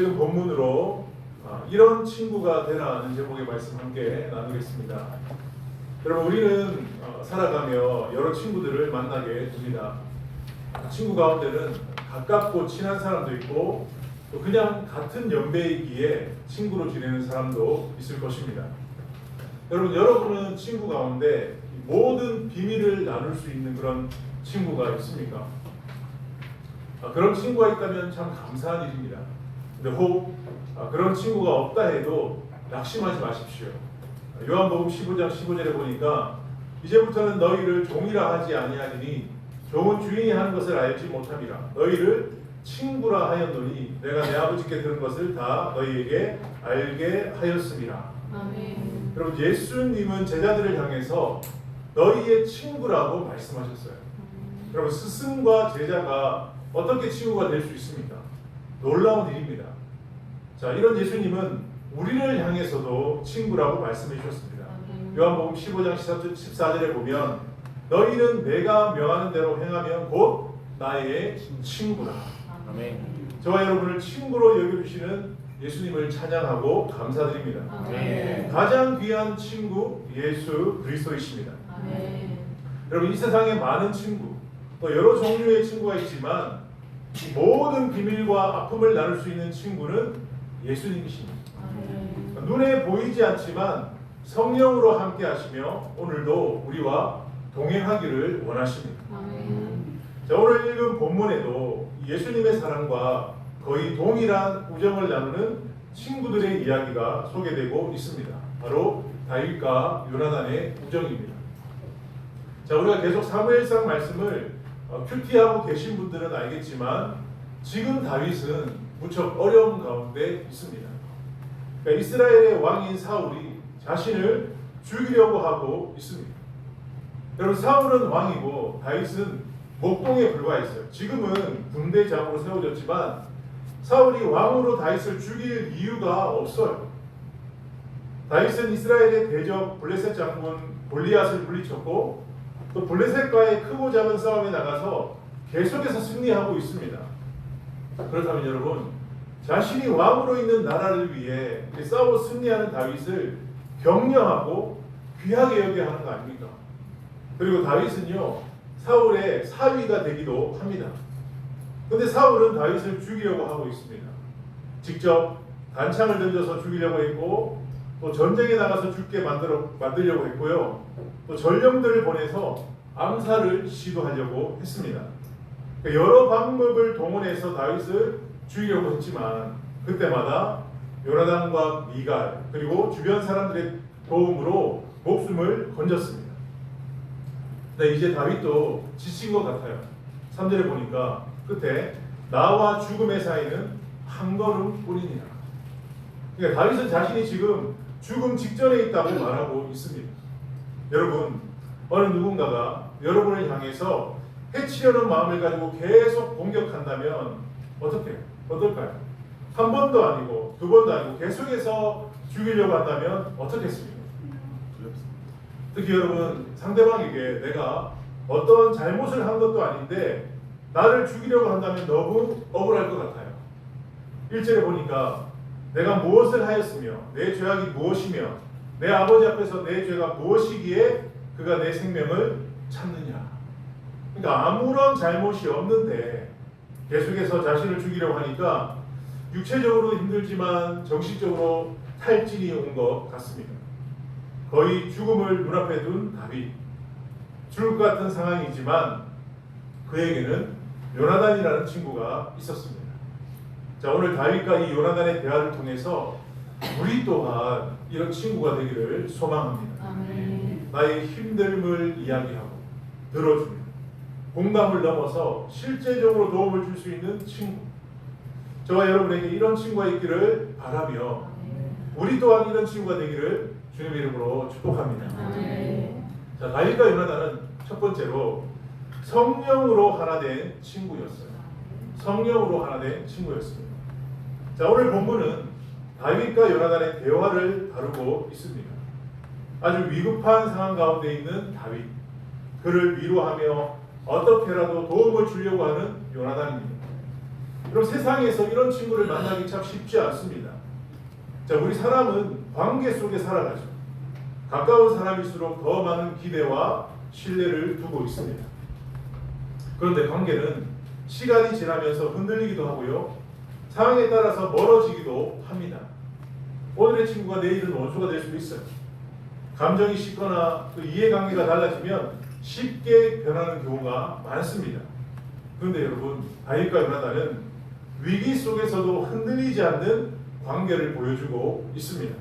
지금 본문으로 이런 친구가 되라는 제목의 말씀 함께 나누겠습니다. 여러분, 우리는 살아가며 여러 친구들을 만나게 됩니다. 친구 가운데는 가깝고 친한 사람도 있고 또 그냥 같은 연배이기에 친구로 지내는 사람도 있을 것입니다. 여러분은 친구 가운데 모든 비밀을 나눌 수 있는 그런 친구가 있습니까? 그런 친구가 있다면 참 감사한 일입니다. 근데 혹 그런 친구가 없다 해도 낙심하지 마십시오. 요한복음 15장 15절에 보니까 이제부터는 너희를 종이라 하지 아니하리니 종은 주인이 하는 것을 알지 못함이라. 너희를 친구라 하였노니 내가 내 아버지께 들은 것을 다 너희에게 알게 하였음이라. 아멘. 여러분, 예수님은 제자들을 향해서 너희의 친구라고 말씀하셨어요. 여러분, 스승과 제자가 어떻게 친구가 될 수 있습니까? 놀라운 일입니다. 자, 이런 예수님은 우리를 향해서도 친구라고 말씀해 주셨습니다. 요한복음 15장 14절에 보면 너희는 내가 명하는 대로 행하면 곧 나의 친구라. 아멘. 저와 여러분을 친구로 여겨주시는 예수님을 찬양하고 감사드립니다. 아멘. 가장 귀한 친구 예수 그리스도이십니다. 아멘. 여러분, 이 세상에 많은 친구, 또 여러 종류의 친구가 있지만 이 모든 비밀과 아픔을 나눌 수 있는 친구는 예수님이십니다. 아멘. 눈에 보이지 않지만 성령으로 함께 하시며 오늘도 우리와 동행하기를 원하십니다. 아멘. 자, 오늘 읽은 본문에도 예수님의 사랑과 거의 동일한 우정을 나누는 친구들의 이야기가 소개되고 있습니다. 바로 다윗과 요나단의 우정입니다. 자, 우리가 계속 사무엘상 말씀을 큐티하고 계신 분들은 알겠지만 지금 다윗은 무척 어려운 가운데 있습니다. 그러니까 이스라엘의 왕인 사울이 자신을 죽이려고 하고 있습니다. 여러분, 사울은 왕이고 다윗은 목동에 불과했어요. 지금은 군대장으로 세워졌지만 사울이 왕으로 다윗을 죽일 이유가 없어요. 다윗은 이스라엘의 대적 블레셋 장군 골리앗을 물리쳤고 또 블레셋과의 크고 작은 싸움에 나가서 계속해서 승리하고 있습니다. 그렇다면 여러분, 자신이 왕으로 있는 나라를 위해 싸워 승리하는 다윗을 격려하고 귀하게 여겨야 하는 거 아닙니까? 그리고 다윗은요, 사울의 사위가 되기도 합니다. 그런데 사울은 다윗을 죽이려고 하고 있습니다. 직접 단창을 던져서 죽이려고 했고 또 전쟁에 나가서 죽게 만들려고 했고요. 또 전령들을 보내서 암살을 시도하려고 했습니다. 여러 방법을 동원해서 다윗을 죽이려고 했지만 그때마다 요나단과 미갈 그리고 주변 사람들의 도움으로 목숨을 건졌습니다. 근데 이제 다윗도 지친 것 같아요. 3절에 보니까 끝에 나와 죽음의 사이는 한 걸음 뿐이니라. 그러니까 다윗은 자신이 지금 죽음 직전에 있다고 말하고 있습니다. 여러분, 어느 누군가가 여러분을 향해서 해치려는 마음을 가지고 계속 공격한다면 어떨까요? 한 번도 아니고 두 번도 아니고 계속해서 죽이려고 한다면 어떻겠습니까? 특히 여러분, 상대방에게 내가 어떤 잘못을 한 것도 아닌데 나를 죽이려고 한다면 너무 억울할 것 같아요. 1절에 보니까 내가 무엇을 하였으며 내 죄악이 무엇이며 내 아버지 앞에서 내 죄가 무엇이기에 그가 내 생명을 찾느냐. 그러니까 아무런 잘못이 없는데 계속해서 자신을 죽이려고 하니까 육체적으로 힘들지만 정신적으로 탈진이 온 것 같습니다. 거의 죽음을 눈앞에 둔 다윗. 죽을 것 같은 상황이지만 그에게는 요나단이라는 친구가 있었습니다. 자, 오늘 다윗과 이 요나단의 대화를 통해서 우리 또한 이런 친구가 되기를 소망합니다. 아멘. 나의 힘듦을 이야기하고 들어주는, 공감을 넘어서 실제적으로 도움을 줄 수 있는 친구. 저와 여러분에게 이런 친구가 있기를 바라며 우리 또한 이런 친구가 되기를 주님의 이름으로 축복합니다. 아멘. 자, 다윗과 요나단은 첫 번째로 성령으로 하나 된 친구였어요. 성령으로 하나 된 친구였습니다. 자, 오늘 본문은 다윗과 요나단의 대화를 다루고 있습니다. 아주 위급한 상황 가운데 있는 다윗, 그를 위로하며 어떻게라도 도움을 주려고 하는 요나단입니다. 그럼 세상에서 이런 친구를 만나기 참 쉽지 않습니다. 자, 우리 사람은 관계 속에 살아가죠. 가까운 사람일수록 더 많은 기대와 신뢰를 두고 있습니다. 그런데 관계는 시간이 지나면서 흔들리기도 하고요. 상황에 따라서 멀어지기도 합니다. 오늘의 친구가 내일은 원수가 될 수도 있어요. 감정이 식거나 또 이해관계가 달라지면 쉽게 변하는 경우가 많습니다. 그런데 여러분, 다윗과 요나단은 위기 속에서도 흔들리지 않는 관계를 보여주고 있습니다.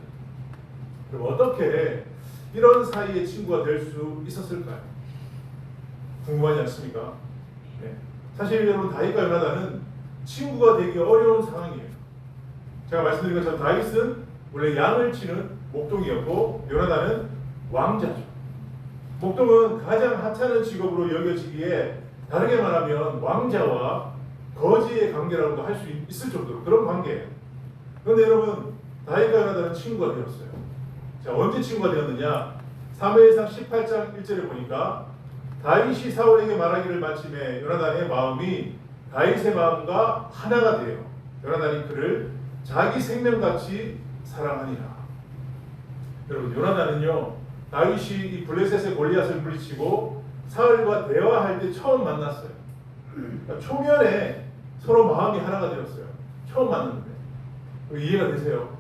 그럼 어떻게 이런 사이의 친구가 될 수 있었을까요? 궁금하지 않습니까? 네. 사실 여러분, 다윗과 요나단은 친구가 되기 어려운 상황이에요. 제가 말씀드린 것처럼 다윗은 원래 양을 치는 목동이었고 요나단은 왕자죠. 목동은 가장 하찮은 직업으로 여겨지기에 다르게 말하면 왕자와 거지의 관계라고도 할 수 있을 정도로 그런 관계예요. 그런데 여러분, 다윗과 요나단은 친구가 되었어요. 자, 언제 친구가 되었느냐? 사무엘상 18장 1절에 보니까 다윗이 사울에게 말하기를 마침에 요나단의 마음이 다윗의 마음과 하나가 되어 요나단이 그를 자기 생명같이 사랑하니라. 여러분, 요나단은요, 다윗이 이 블레셋의 골리앗을 물리치고 사울과 대화할 때 처음 만났어요. 그러니까 초면에 서로 마음이 하나가 되었어요. 처음 만났는데. 이해가 되세요?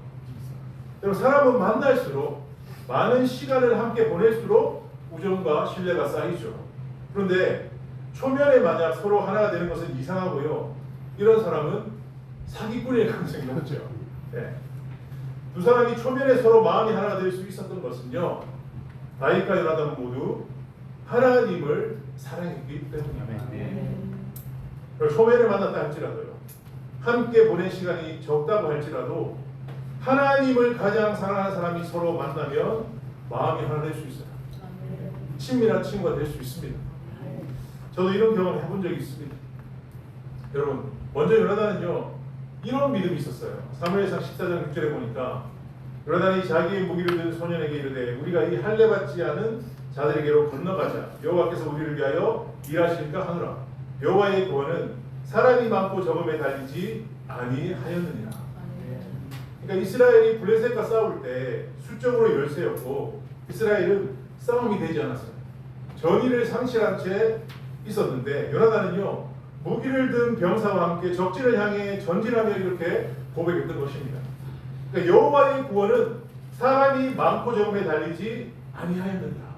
여러분, 사람은 만날수록 많은 시간을 함께 보낼수록 우정과 신뢰가 쌓이죠. 그런데 초면에 만약 서로 하나가 되는 것은 이상하고요. 이런 사람은 사기꾼일 가능성이 높죠. 네. 두 사람이 초면에 서로 마음이 하나가 될 수 있었던 것은요, 다윗과 요나단 모두 하나님을 사랑했기 때문입니다. 초면에 만났다 할지라도요, 함께 보낸 시간이 적다고 할지라도 하나님을 가장 사랑하는 사람이 서로 만나면 마음이 하나 될 수 있어요. 친밀한 친구가 될 수 있습니다. 저도 이런 경험을 해본 적이 있습니다. 여러분, 먼저 요나단은요, 이런 믿음이 있었어요. 사무엘상 14장 6절에 보니까 요나단이 자기의 무기를 든 소년에게 이르되 우리가 이 할례 받지 않은 자들에게로 건너가자. 여호와께서 우리를 위하여 일하실까 하노라. 여호와의 구원은 사람이 많고 적음에 달리지 아니하였느니라. 그러니까 이스라엘이 블레셋과 싸울 때 수적으로 열세였고 이스라엘은 싸움이 되지 않았어요. 전의를 상실한 채 있었는데 요나단은요, 무기를 든 병사와 함께 적진을 향해 전진하며 이렇게 고백했던 것입니다. 그러니까 여호와의 구원은 사람이 많고 적음에 달리지 아니하였느니라.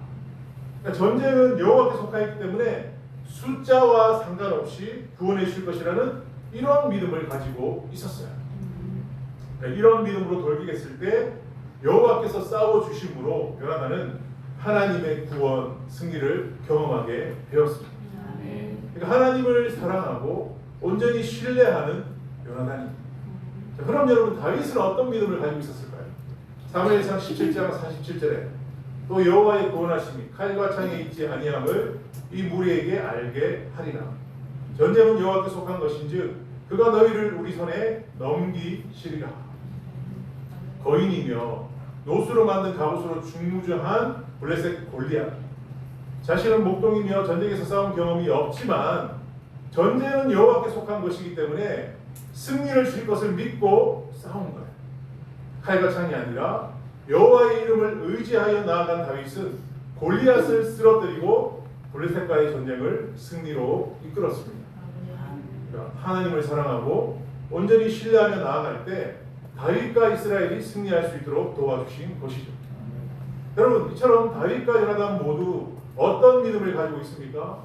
그러니까 전쟁은 여호와께 속하였기 때문에 숫자와 상관없이 구원해 주실 것이라는 이런 믿음을 가지고 있었어요. 그러니까 이런 믿음으로 돌이켰을 때 여호와께서 싸워 주심으로 요나단은 하나님의 구원, 승리를 경험하게 되었습니다. 그러니까 하나님을 사랑하고 온전히 신뢰하는 요나단입니다. 자, 그럼 여러분, 다윗은 어떤 믿음을 가지고 있었을까요? 사무엘상 17장 47절에 또 여호와의 구원하심이 칼과 창에 있지 아니함을 이 무리에게 알게 하리라. 전쟁은 여호와께 속한 것인즉 그가 너희를 우리 손에 넘기시리라. 거인이며 노수로 만든 갑옷으로 중무장한 블레셋 골리앗. 자신은 목동이며 전쟁에서 싸운 경험이 없지만 전쟁은 여호와께 속한 것이기 때문에 승리를 주실 것을 믿고 싸운 거예요. 칼과 창이 아니라 여호와의 이름을 의지하여 나아간 다윗은 골리앗을 쓰러뜨리고 블레셋과의 전쟁을 승리로 이끌었습니다. 그러니까 하나님을 사랑하고 온전히 신뢰하며 나아갈 때 다윗과 이스라엘이 승리할 수 있도록 도와주신 것이죠. 여러분, 이처럼 다윗과 요나단 모두 어떤 믿음을 가지고 있습니까?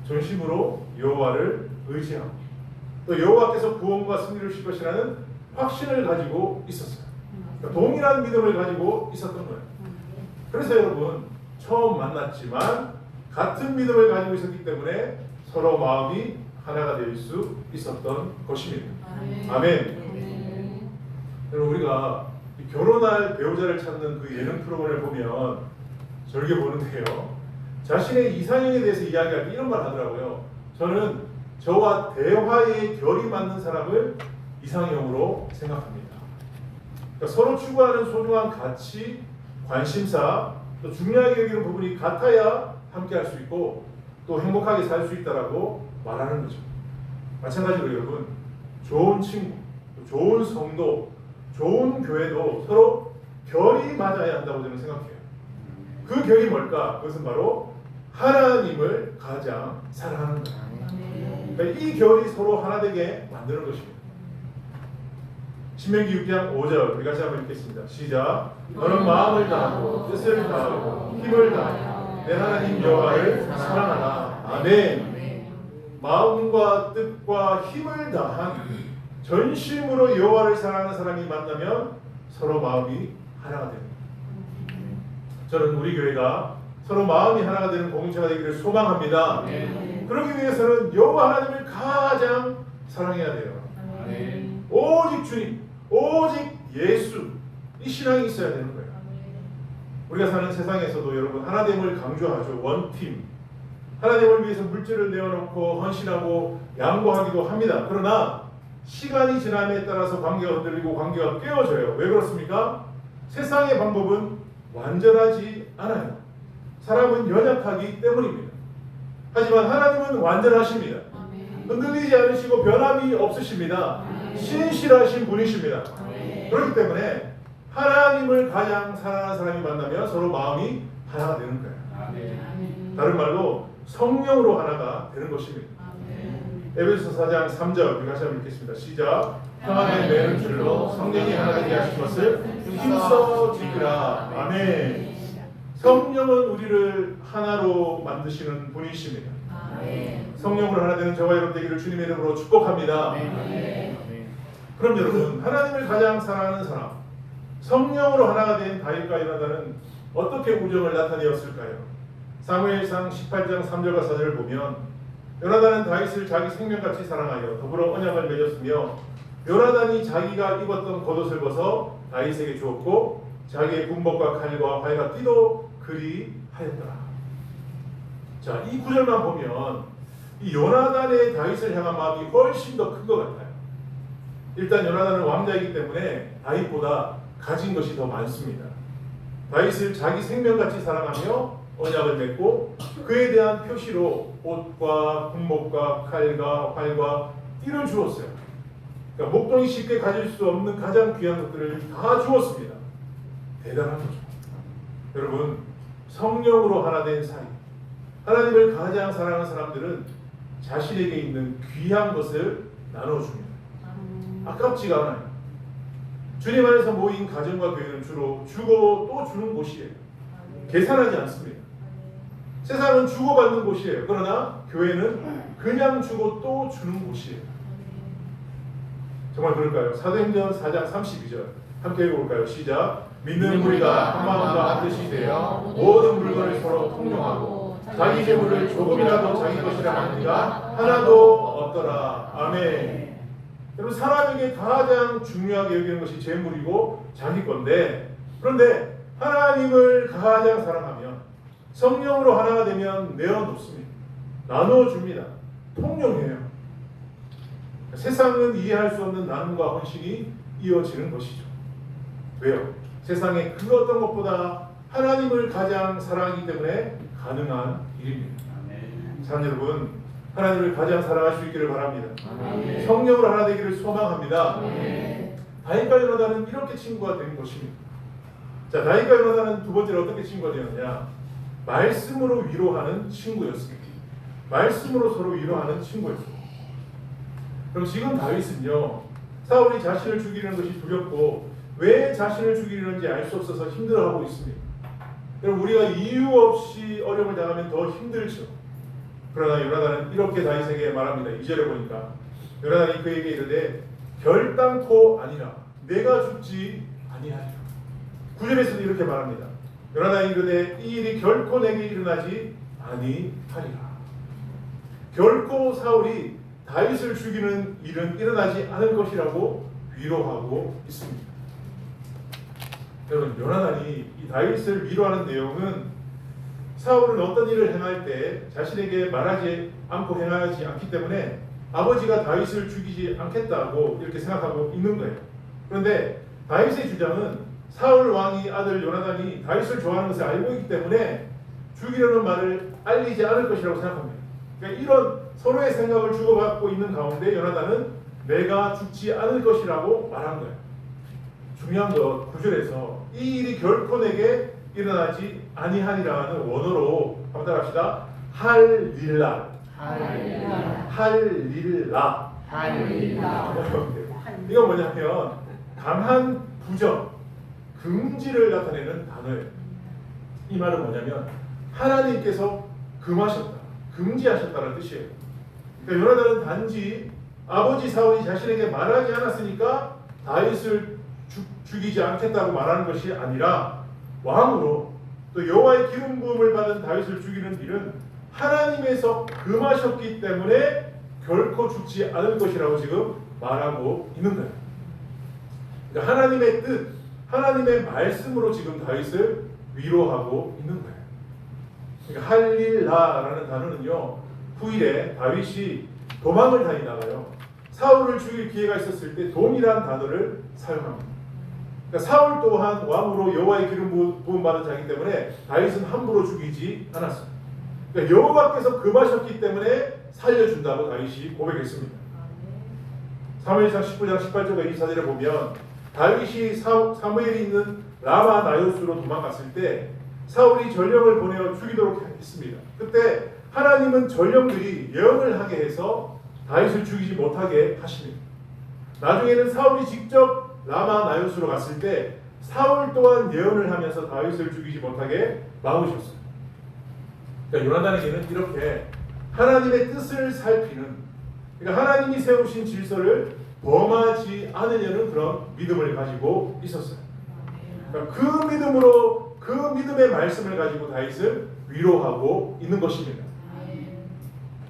전심으로 여호와를 의지하고 또 여호와께서 구원과 승리를 주실 것이라는 확신을 가지고 있었어요. 그러니까 동일한 믿음을 가지고 있었던 거예요. 그래서 여러분, 처음 만났지만 같은 믿음을 가지고 있었기 때문에 서로 마음이 하나가 될 수 있었던 것입니다. 아멘. 여러분, 우리가 결혼할 배우자를 찾는 그 예능 프로그램을 보면 절개 보는데요, 자신의 이상형에 대해서 이야기할 때 이런 말 하더라고요. 저는 저와 대화의 결이 맞는 사람을 이상형으로 생각합니다. 그러니까 서로 추구하는 소중한 가치, 관심사, 또 중요하게 여기는 부분이 같아야 함께 할 수 있고 또 행복하게 살 수 있다라고 말하는 거죠. 마찬가지로 여러분, 좋은 친구, 좋은 성도, 좋은 교회도 서로 결이 맞아야 한다고 저는 생각해요. 그 결이 뭘까? 그것은 바로 하나님을 가장 사랑하는 것. 그러니까 이 결이 서로 하나 되게 만드는 것입니다. 신명기 6장 5절 우리 같이 한번 읽겠습니다. 시작. 너는 마음을 다하고 뜻을 다하고 힘을 다하여 내 하나님 여호와를 사랑하라. 아멘. 마음과 뜻과 힘을 다한 전심으로 여호와를 사랑하는 사람이 만나면 서로 마음이 하나가 됩니다. 저는 우리 교회가 서로 마음이 하나가 되는 공동체가 되기를 소망합니다. 그러기 위해서는 여호와 하나님을 가장 사랑해야 돼요. 오직 주님, 오직 예수, 이 신앙이 있어야 되는 거예요. 우리가 사는 세상에서도 여러분 하나됨을 강조하죠. 원팀. 하나됨을 위해서 물질을 내어놓고 헌신하고 양보하기도 합니다. 그러나 시간이 지남에 따라서 관계가 흔들리고 관계가 깨어져요. 왜 그렇습니까? 세상의 방법은 완전하지 않아요. 사람은 연약하기 때문입니다. 하지만 하나님은 완전하십니다. 흔들리지 않으시고 변함이 없으십니다. 신실하신 분이십니다. 그렇기 때문에 하나님을 가장 사랑하는 사람이 만나면 서로 마음이 하나가 되는 거예요. 다른 말로 성령으로 하나가 되는 것입니다. 에베소서 4장 3절 우리 같이 한번 읽겠습니다. 시작. 평안에 매는 줄로 성령이 하나 되게 하신 것을 힘써 지키라. 아멘. 성령은 우리를 하나로 만드시는 분이십니다. 성령으로 하나 되는 저와 여러분 되기를 주님의 이름으로 축복합니다. 그럼 여러분 하나님을 가장 사랑하는 사람, 성령으로 하나가 된 다윗과 요나단은 어떻게 우정을 나타내었을까요? 사무엘상 18장 3절과 4절을 보면 요나단은 다윗을 자기 생명같이 사랑하여 더불어 언약을 맺었으며 요나단이 자기가 입었던 겉옷을 벗어 다윗에게 주었고 자기의 군복과 칼과 활과 띠도 그리하였더라. 자, 이 구절만 보면 이 요나단의 다윗을 향한 마음이 훨씬 더 큰 것 같아요. 일단 요나단은 왕자이기 때문에 다윗보다 가진 것이 더 많습니다. 다윗을 자기 생명같이 사랑하며 언약을 맺고 그에 대한 표시로 옷과 군복과 칼과 활과 띠를 주었어요. 그러니까 목동이 쉽게 가질 수 없는 가장 귀한 것들을 다 주었습니다. 대단한 거죠. 여러분, 성령으로 하나 된 사이, 하나님을 가장 사랑하는 사람들은 자신에게 있는 귀한 것을 나눠줍니다. 아깝지가 않아요. 주님 안에서 모인 가정과 교회는 주로 주고 또 주는 곳이에요. 계산하지 않습니다. 세상은 주고받는 곳이에요. 그러나 교회는 그냥 주고 또 주는 곳이에요. 정말 그럴까요? 사도행전 4장 32절 함께 읽어볼까요? 시작. 믿는 우리가 한 마음과 한 뜻이 되어 모든 물건을 서로 통용하고 자기 재물을 조금이라도 자기 것이라 하는 이가 하나도 없더라. 아멘. 여러분, 사람에게 가장 중요하게 여기는 것이 재물이고 자기 건데, 그런데 하나님을 가장 사랑하면 성령으로 하나가 되면 내어놓습니다. 나눠줍니다. 통용해요. 세상은 이해할 수 없는 나눔과 헌신이 이어지는 것이죠. 왜요? 세상에 그 어떤 것보다 하나님을 가장 사랑하기 때문에 가능한 일입니다. 사랑 여러분, 하나님을 가장 사랑할 수 있기를 바랍니다. 성령으로 하나 되기를 소망합니다. 다윗과 요나단은 이렇게 친구가 된 것입니다. 자, 다윗과 요나단은 두 번째로 어떻게 친구가 되었냐? 말씀으로 위로하는 친구였습니다. 말씀으로 서로 위로하는 친구였습니다. 그럼 지금 다윗은요, 사울이 자신을 죽이려는 것이 두렵고 왜 자신을 죽이려는지 알 수 없어서 힘들어하고 있습니다. 여러분, 우리가 이유 없이 어려움을 당하면 더 힘들죠. 그러나 요나단은 이렇게 다윗에게 말합니다. 2절에 보니까 요나단이 그에게 이르되 결단코 아니라 내가 죽지 아니하리라. 9절에서도 이렇게 말합니다. 요나단이 이르되 이 일이 결코 내게 일어나지 아니하리라. 결코 사울이 다윗을 죽이는 일은 일어나지 않을 것이라고 위로하고 있습니다. 여러분, 요나단이 이 다윗을 위로하는 내용은 사울은 어떤 일을 행할 때 자신에게 말하지 않고 행하지 않기 때문에 아버지가 다윗을 죽이지 않겠다고 이렇게 생각하고 있는 거예요. 그런데 다윗의 주장은 사울 왕이 아들 요나단이 다윗을 좋아하는 것을 알고 있기 때문에 죽이려는 말을 알리지 않을 것이라고 생각합니다. 그러니까 이런 서로의 생각을 주고받고 있는 가운데 요나단은 내가 죽지 않을 것이라고 말한 거예요. 중요한 건 9절에서 이 일이 결코 내게 일어나지 아니하리라는 원어로 한번 따라합시다. 할릴라. 할릴라. 이건 뭐냐면 강한 부정, 금지를 나타내는 단어예요. 이 말은 뭐냐면 하나님께서 금하셨다, 금지하셨다는 뜻이에요. 그러니까 요나단은 단지 아버지 사울이 자신에게 말하지 않았으니까 다윗을 죽이지 않겠다고 말하는 것이 아니라 왕으로 또 여호와의 기름 부음을 받은 다윗을 죽이는 일은 하나님에서 금하셨기 때문에 결코 죽지 않을 것이라고 지금 말하고 있는 거예요. 그러니까 하나님의 뜻, 하나님의 말씀으로 지금 다윗을 위로하고 있는 거예요. 그러니까 할릴라라는 단어는요, 후일에 다윗이 도망을 다니다가요 사울을 죽일 기회가 있었을 때 동일한 단어를 사용합니다. 그러니까 사울 또한 왕으로 여호와의 기름 부음 받은 자이기 때문에 다윗은 함부로 죽이지 않았어요. 그러니까 여호와께서 금하셨기 때문에 살려준다고 다윗이 고백했습니다. 사무엘상 19장 18절과 24절에 보면 다윗이 사무엘이 있는 라마 나요스로 도망갔을 때 사울이 전령을 보내어 죽이도록 했습니다. 그때 하나님은 전령들이 예언을 하게 해서 다윗을 죽이지 못하게 하십니다. 나중에는 사울이 직접 라마 나요스로 갔을 때 사울 또한 예언을 하면서 다윗을 죽이지 못하게 막으셨어요. 그러니까 요나단에게는 이렇게 하나님의 뜻을 살피는, 그러니까 하나님이 세우신 질서를 범하지 않으려는 그런 믿음을 가지고 있었어요. 그러니까 그 믿음으로, 그 믿음의 말씀을 가지고 다윗을 위로하고 있는 것입니다.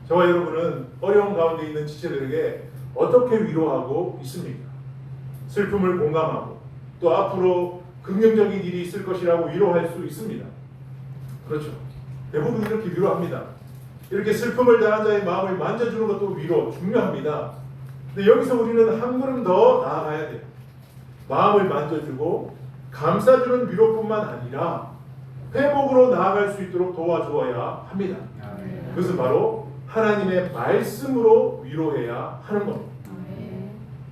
저와 여러분은 어려운 가운데 있는 지체들에게 어떻게 위로하고 있습니까? 슬픔을 공감하고 또 앞으로 긍정적인 일이 있을 것이라고 위로할 수 있습니다. 그렇죠. 대부분 이렇게 위로합니다. 이렇게 슬픔을 당한 자의 마음을 만져주는 것도 위로 중요합니다. 근데 여기서 우리는 한 걸음 더 나아가야 돼요. 마음을 만져주고 감싸주는 위로뿐만 아니라 회복으로 나아갈 수 있도록 도와주어야 합니다. 그것은 바로 하나님의 말씀으로 위로해야 하는 겁니다.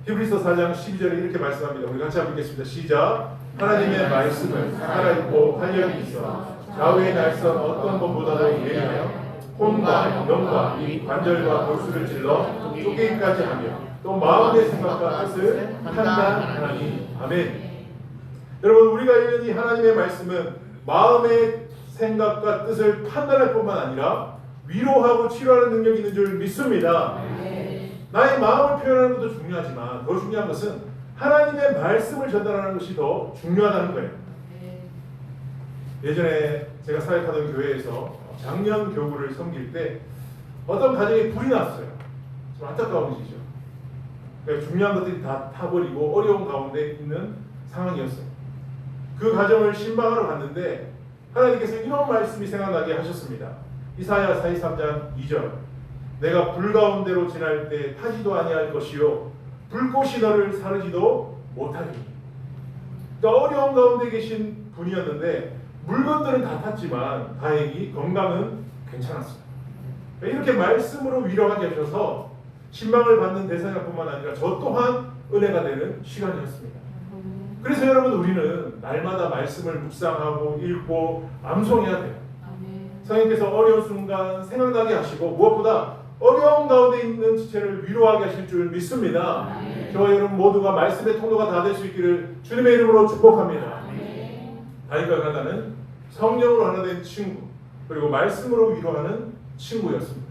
히브리서 4장 12절에 이렇게 말씀합니다. 우리 같이 한번 읽겠습니다. 시작. 하나님의 말씀은 살아있고 활력이 있어 좌우의 날선 어떤 것보다도 예리하여 혼과 영과 이 관절과 골수를 찔러 쪼개기까지 하며 또 마음의 생각과 뜻을 판단하니. 아멘. 여러분, 우리가 읽는 이 하나님의 말씀은 마음의 생각과 뜻을 판단할 뿐만 아니라 위로하고 치료하는 능력이 있는 줄 믿습니다. 나의 마음을 표현하는 것도 중요하지만 더 중요한 것은 하나님의 말씀을 전달하는 것이 더 중요하다는 거예요. 예전에 제가 사역하던 교회에서 작년 교구를 섬길 때 어떤 가정에 불이 났어요. 좀 안타까운 일이죠. 그러니까 중요한 것들이 다 타버리고 어려운 가운데 있는 상황이었어요. 그 가정을 신방하러 갔는데 하나님께서 이런 말씀이 생각나게 하셨습니다. 이사야 43장 2절. 내가 불 가운데로 지날 때 타지도 아니할 것이요 불꽃이 너를 사르지도 못하리니. 그러니까 어려운 가운데 계신 분이었는데 물건들은 다 탔지만 다행히 건강은 괜찮았어요. 이렇게 말씀으로 위로하게 하셔서 신방을 받는 대상뿐만 아니라 저 또한 은혜가 되는 시간이었습니다. 그래서 여러분, 우리는 날마다 말씀을 묵상하고 읽고 암송해야 돼요. 성령께서 어려운 순간 생각나게 하시고 무엇보다 어려운 가운데 있는 지체를 위로하게 하실 줄 믿습니다. 저와 여러분 모두가 말씀의 통로가 다 될 수 있기를 주님의 이름으로 축복합니다. 다윗과 요나단은 성령으로 하나 된 친구, 그리고 말씀으로 위로하는 친구였습니다.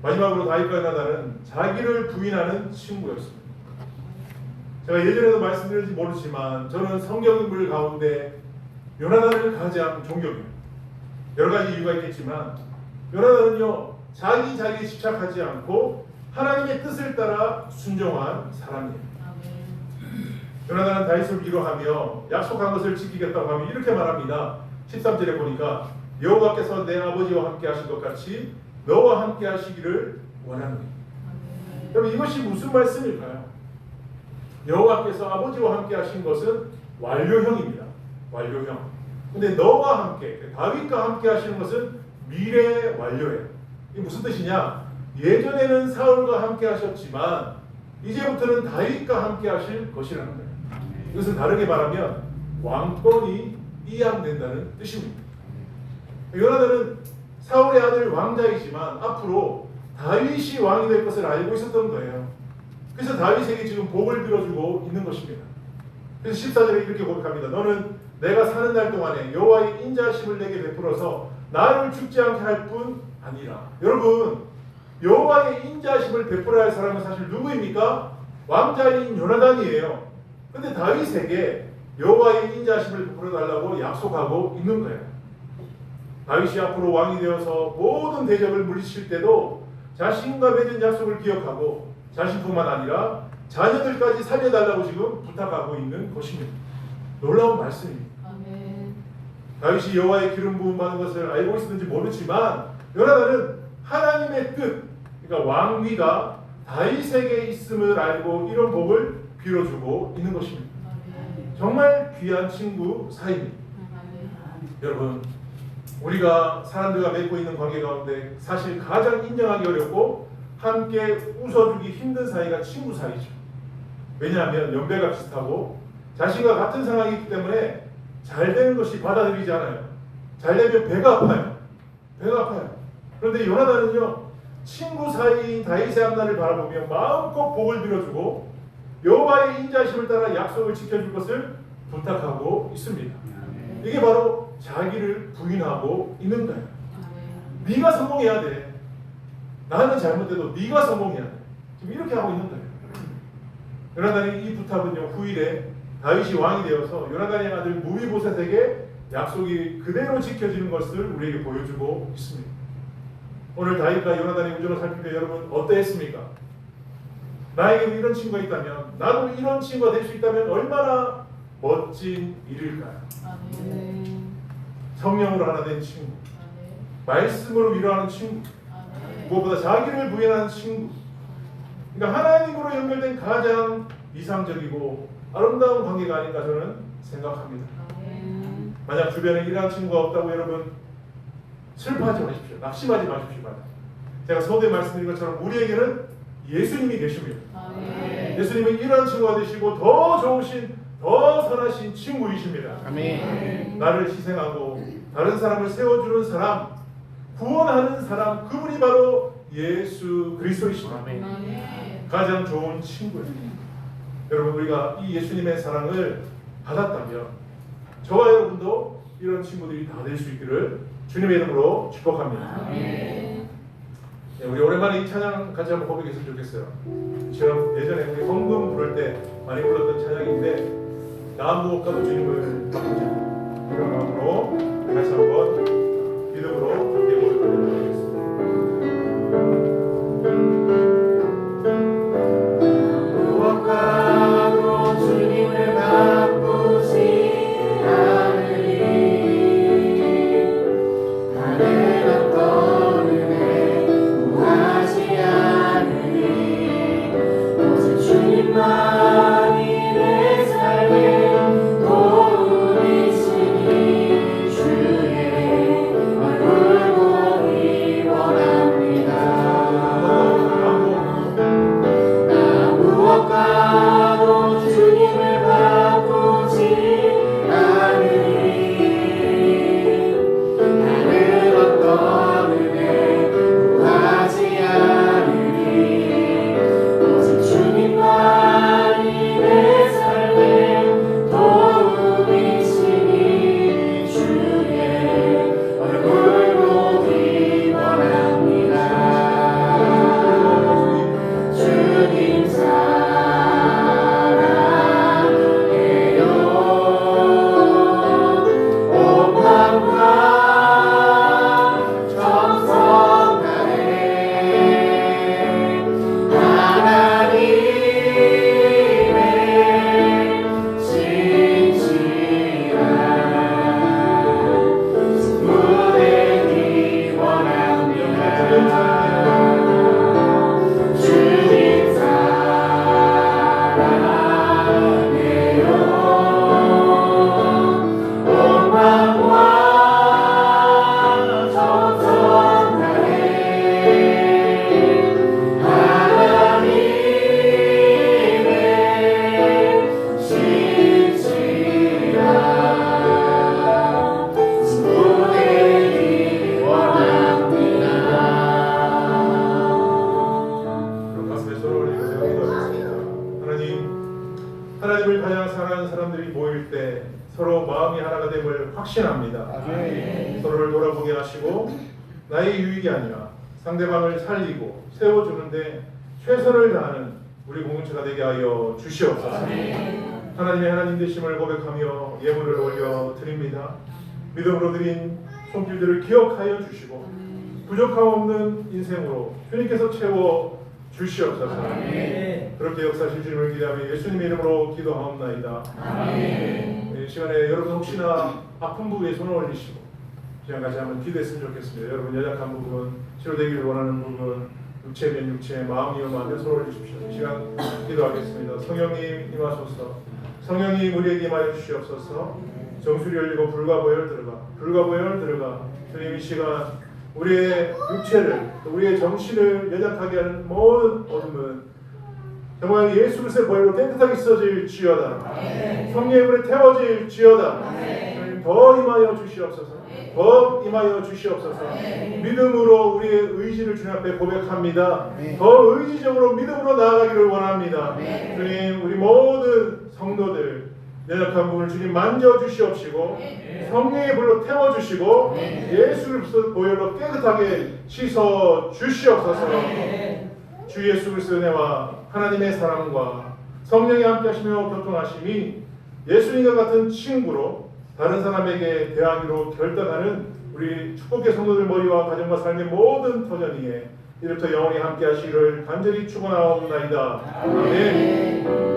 마지막으로 다윗과 요나단은 자기를 부인하는 친구였습니다. 제가 예전에도 말씀드렸는지 모르지만 저는 성경 인물 가운데 요나단을 가장 존경해요. 여러 가지 이유가 있겠지만 요나단은요, 자기에 집착하지 않고 하나님의 뜻을 따라 순종한 사람이에요. 요나단은 다윗을 위로하며 약속한 것을 지키겠다고 하며 이렇게 말합니다. 13절에 보니까 여호와께서 내 아버지와 함께 하신 것 같이 너와 함께 하시기를 원하노니. 여러분, 이것이 무슨 말씀일까요? 여호와께서 아버지와 함께 하신 것은 완료형입니다. 완료형. 근데 너와 함께, 다윗과 함께 하시는 것은 미래 완료예요. 이게 무슨 뜻이냐? 예전에는 사울과 함께 하셨지만 이제부터는 다윗과 함께 하실 것이라는 거예요. 이것은 다르게 말하면 왕권이 이양된다는 뜻입니다. 요나단은 사울의 아들 왕자이지만 앞으로 다윗이 왕이 될 것을 알고 있었던 거예요. 그래서 다윗에게 지금 복을 빌어주고 있는 것입니다. 그래서 14절에 이렇게 고백합니다. 너는 내가 사는 날 동안에 여호와의 인자하심을 내게 베풀어서 나를 죽지 않게 할 뿐 아니라. 여러분, 여호와의 인자하심을 베풀어야 할 사람은 사실 누구입니까? 왕자인 요나단이에요. 근데 다윗에게 여호와의 인자하심을 베풀어 달라고 약속하고 있는 거예요. 다윗이 앞으로 왕이 되어서 모든 대적을 물리칠 때도 자신과 맺은 약속을 기억하고 자신뿐만 아니라 자녀들까지 살려달라고 지금 부탁하고 있는 것입니다. 놀라운 말씀입니다. 아멘. 다윗이 여호와의 기름 부음 받은 것을 알고 있었는지 모르지만 요나단은 하나님의 뜻, 그러니까 왕위가 다윗에게 있음을 알고 이런 복을 빌어주고 있는 것입니다. 아멘. 정말 귀한 친구 사이입니다. 아멘. 여러분, 우리가 사람들과 맺고 있는 관계 가운데 사실 가장 인정하기 어렵고 함께 웃어주기 힘든 사이가 친구 사이죠. 왜냐하면 연배가 비슷하고 자신과 같은 상황이기 때문에 잘 되는 것이 받아들이지 않아요. 잘 되면 배가 아파요. 배가 아파요. 그런데 요나단은요, 친구 사이인 다윗의 앞날을 바라보며 마음껏 복을 빌어주고 여호와의 인자심을 따라 약속을 지켜줄 것을 부탁하고 있습니다. 이게 바로 자기를 부인하고 있는 거예요. 아멘. 네가 성공해야 돼. 나는 잘못돼도 네가 성공해야 돼. 지금 이렇게 하고 있는 거예요. 요나단의 이 부탁은요, 후일에 다윗이 왕이 되어서 요나단의 아들 무비보셋에게 약속이 그대로 지켜지는 것을 우리에게 보여주고 있습니다. 오늘 다윗과 요나단의 우정을 살피며 여러분 어떠했습니까? 나에게도 이런 친구가 있다면, 나도 이런 친구가 될 수 있다면 얼마나 멋진 일일까요? 아멘. 성령으로 하나 된 친구, 아멘. 말씀으로 위로하는 친구, 아멘. 무엇보다 자기를 부인하는 친구. 그러니까 하나님으로 연결된 가장 이상적이고 아름다운 관계가 아닌가 저는 생각합니다. 아멘. 만약 주변에 이러한 친구가 없다고 여러분 슬퍼하지 마십시오. 낙심하지 마십시오. 제가 서두에 말씀드린 것처럼 우리에게는 예수님이 계십니다. 아멘. 예수님은 이러한 친구가 되시고 더 좋으신, 더 선하신 친구이십니다. 아멘. 나를 희생하고 다른 사람을 세워주는 사람, 구원하는 사람, 그분이 바로 예수 그리스도이십니다. 아멘. 가장 좋은 친구예요. 여러분, 우리가 이 예수님의 사랑을 받았다면 저와 여러분도 이런 친구들이 다 될 수 있기를 주님의 이름으로 축복합니다. 아멘. 네, 우리 오랜만에 이 찬양 같이 한번 고백했으면 좋겠어요. 지금 예전에 우리 헌금 부를 때 많이 불렀던 찬양인데, 나 무엇과도 주님을 바꾸자, 이런 마음으로 다시 한번 믿음으로 함께 고백하도록 하겠습니다. 무엇과도 주님을 바꾸지 않으리. 하늘 어떤 은혜 구하지 않으리. 오직 주님만이 내 삶의 도움이시니 주의 사랑하는 사람들이 모일 때 서로 마음이 하나가 됨을 확신합니다. 아멘. 서로를 돌아보게 하시고 나의 유익이 아니라 상대방을 살리고 세워주는데 최선을 다하는 우리 공동체가 되게 하여 주시옵소서. 하나님의 하나님 되심을 고백하며 예물을 올려 드립니다. 믿음으로 드린 손길들을 기억하여 주시고 부족함 없는 인생으로 주님께서 채워 주시옵소서. 그렇게 역사하실 주님을 기대하며 예수님의 이름으로 기도하옵나이다. 이 시간에 여러분 혹시나 아픈 부위에 손을 올리시고 그냥 같이 한번 기도했으면 좋겠습니다. 여러분 연약한 부분, 치료되기를 원하는 부분, 육체면 육체, 마음이면 마음에 손을 올리십시오. 이 시간 기도하겠습니다. 성령님 임하소서. 성령님 우리에게 임하여 주시옵소서. 정수리 열리고 불과 보혈 들어가, 불과 보혈 들어가. 주님 이 시간 우리의 육체를, 우리의 정신을 연약하게 하는 모든 어둠은 정말 예수 그리스도의 보혈로 깨끗하게 씻어질지어다. 성령의 불에 태워질지어다. 주님 더 임하여 주시옵소서. 더 임하여 주시옵소서. 믿음으로 우리의 의지를 주님 앞에 고백합니다. 더 의지적으로 믿음으로 나아가기를 원합니다. 주님 우리 모든 성도들 연약한 부분을 주님 만져주시옵시고 성령의 불로 태워주시고 예수 그리스도 보혈로 깨끗하게 씻어주시옵소서. 주 예수 그리스도의 은혜와 하나님의 사랑과 성령이 함께 하시며 교통하심이 예수님과 같은 친구로 다른 사람에게 대하기로 결단하는 우리 축복의 성도들 머리와 가정과 삶의 모든 터전 위에 이제부터 영원히 함께 하시기를 간절히 축원하옵나이다. 아멘.